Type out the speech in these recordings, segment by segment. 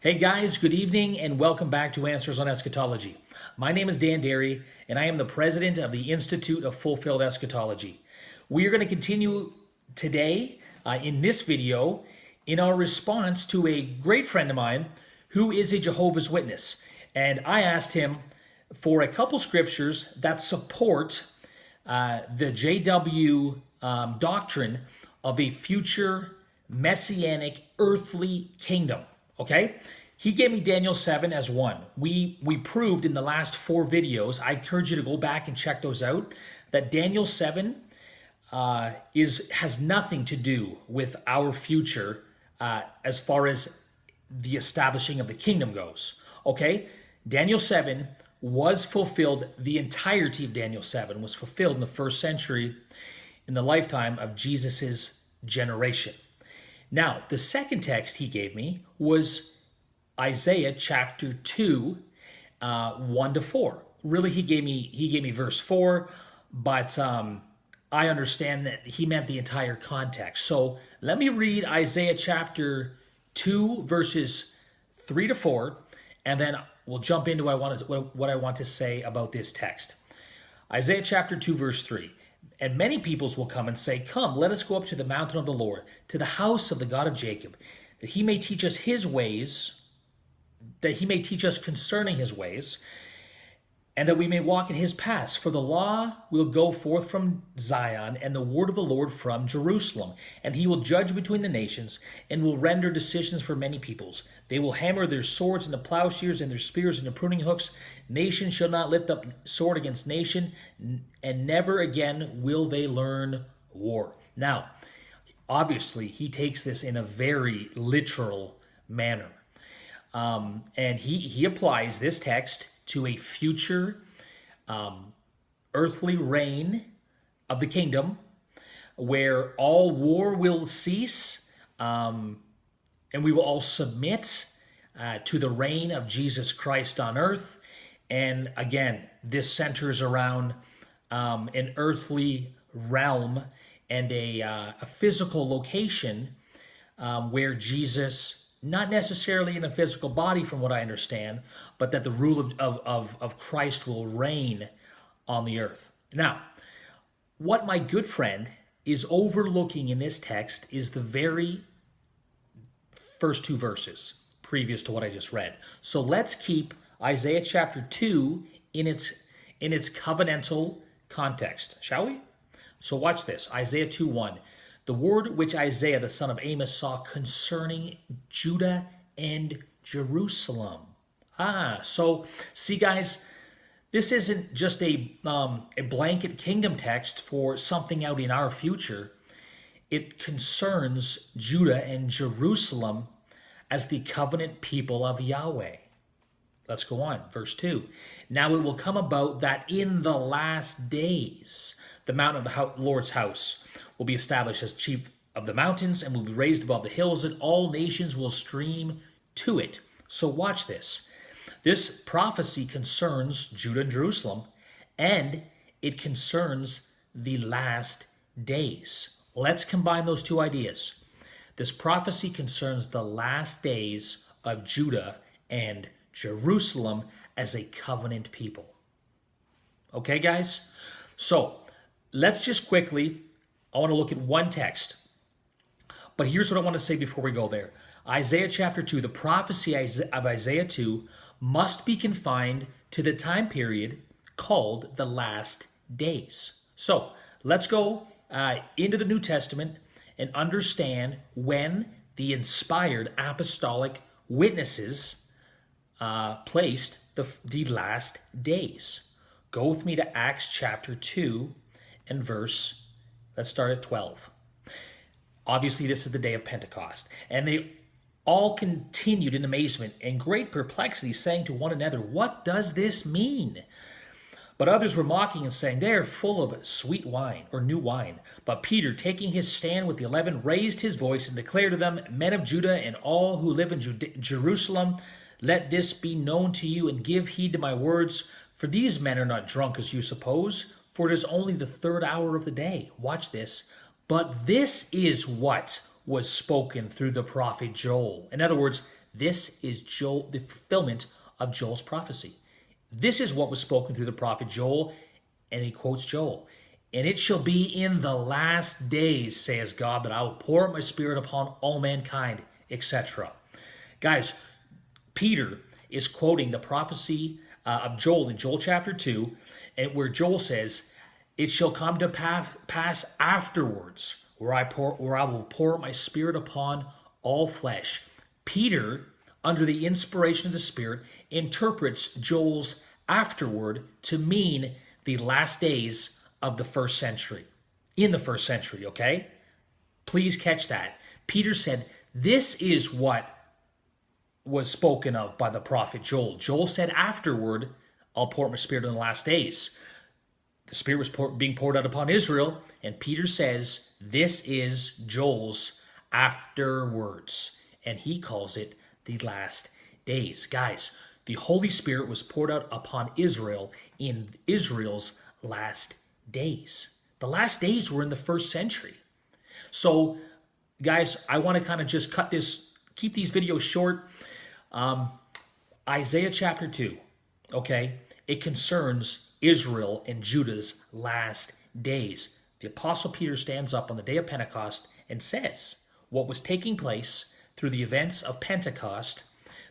Hey guys, good evening and welcome back to Answers on Eschatology. My name is Dan Derry and I am the president of the Institute of Fulfilled Eschatology. We are going to continue today in this video in our response to a great friend of mine who is a Jehovah's Witness. And I asked him for a couple scriptures that support the JW doctrine of a future messianic earthly kingdom. Okay, he gave me Daniel 7 as one. We proved in the last 4 videos, I encourage you to go back and check those out, that Daniel 7 has nothing to do with our future as far as the establishing of the kingdom goes. Okay, Daniel 7 was fulfilled, the entirety of Daniel 7 was fulfilled in the first century in the lifetime of Jesus's generation. Now, the second text he gave me was Isaiah chapter 2, 1 to 4. Really, he gave me verse 4, but I understand that he meant the entire context. So let me read Isaiah chapter 2, verses 3 to 4, and then we'll jump into what I want to say about this text. Isaiah chapter 2, verse 3. And many peoples will come and say, "Come, let us go up to the mountain of the Lord, to the house of the God of Jacob, that he may teach us his ways, that he may teach us concerning his ways, and that we may walk in his paths. For the law will go forth from Zion, and the word of the Lord from Jerusalem. And he will judge between the nations, and will render decisions for many peoples. They will hammer their swords into plowshares, and their spears into pruning hooks. Nation shall not lift up sword against nation, and never again will they learn war." Now, obviously, he takes this in a very literal manner. And he applies this text to a future earthly reign of the kingdom where all war will cease, and we will all submit to the reign of Jesus Christ on earth. And again, this centers around an earthly realm and a physical location where Jesus, not necessarily in a physical body from what I understand, but that the rule of Christ will reign on the earth. Now, what my good friend is overlooking in this text is the very first 2 verses previous to what I just read. So let's keep Isaiah chapter 2 in its covenantal context, shall we? So watch this, Isaiah 2:1. The word which Isaiah the son of Amos saw concerning Judah and Jerusalem. So see guys, this isn't just a blanket kingdom text for something out in our future. It concerns Judah and Jerusalem as the covenant people of Yahweh. Let's go on, verse 2. Now it will come about that in the last days, the mountain of the Lord's house will be established as chief of the mountains and will be raised above the hills, and all nations will stream to it. So watch this. This prophecy concerns Judah and Jerusalem, and it concerns the last days. Let's combine those 2 ideas. This prophecy concerns the last days of Judah and Jerusalem as a covenant people. Okay, guys? So let's just quickly, I want to look at one text. But here's what I want to say before we go there. Isaiah chapter 2, the prophecy of Isaiah 2 must be confined to the time period called the last days. So let's go into the New Testament and understand when the inspired apostolic witnesses placed the last days. Go with me to Acts chapter 2 and verse, let's start at 12. Obviously, this is the day of Pentecost. And they all continued in amazement and great perplexity, saying to one another, "What does this mean?" But others were mocking and saying, "They are full of sweet wine," or new wine. But Peter, taking his stand with the 11, raised his voice and declared to them, "Men of Judah and all who live in Jerusalem, let this be known to you, and give heed to my words. For these men are not drunk as you suppose, for it is only the 3rd hour of the day." Watch this. "But this is what was spoken through the prophet Joel." In other words, this is Joel, the fulfillment of Joel's prophecy. This is what was spoken through the prophet Joel, and he quotes Joel. And it shall be in the last days, says God, that I will pour out my spirit upon all mankind, etc. Guys, Peter is quoting the prophecy of Joel in Joel chapter 2, and where Joel says, it shall come to pass afterwards, where I will pour out my spirit upon all flesh. Peter, under the inspiration of the Spirit, interprets Joel's afterward to mean the last days of the first century. In the first century, okay? Please catch that. Peter said, this is what was spoken of by the prophet Joel. Joel said afterward, I'll pour out my spirit in the last days. The spirit was being poured out upon Israel, and Peter says, this is Joel's afterwards. And he calls it the last days. Guys, the Holy Spirit was poured out upon Israel in Israel's last days. The last days were in the first century. So, guys, I want to kind of just keep these videos short. Isaiah chapter 2, okay? It concerns Israel and Judah's last days. The Apostle Peter stands up on the day of Pentecost and says what was taking place through the events of Pentecost,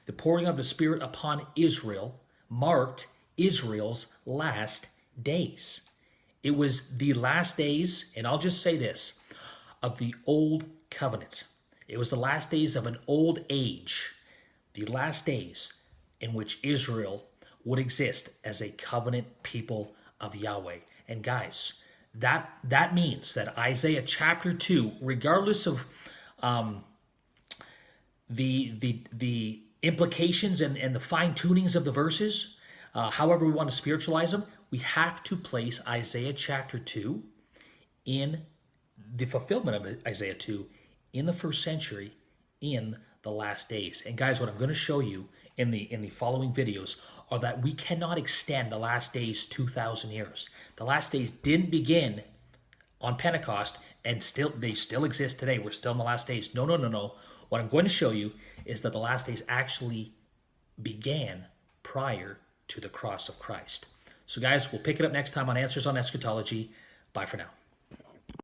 the pouring of the Spirit upon Israel, marked Israel's last days. It was the last days, and I'll just say this, of the old covenant. It was the last days of an old age, the last days in which Israel would exist as a covenant people of Yahweh. And guys, that means that Isaiah chapter 2, regardless of the implications and the fine-tunings of the verses, however we want to spiritualize them, we have to place Isaiah chapter 2 in the fulfillment of Isaiah 2 in the first century, in the last days. And guys, what I'm going to show you in the following videos are that we cannot extend the last days 2,000 years. The last days didn't begin on Pentecost, and they still exist today. We're still in the last days. No. What I'm going to show you is that the last days actually began prior to the cross of Christ. So guys, we'll pick it up next time on Answers on Eschatology. Bye for now.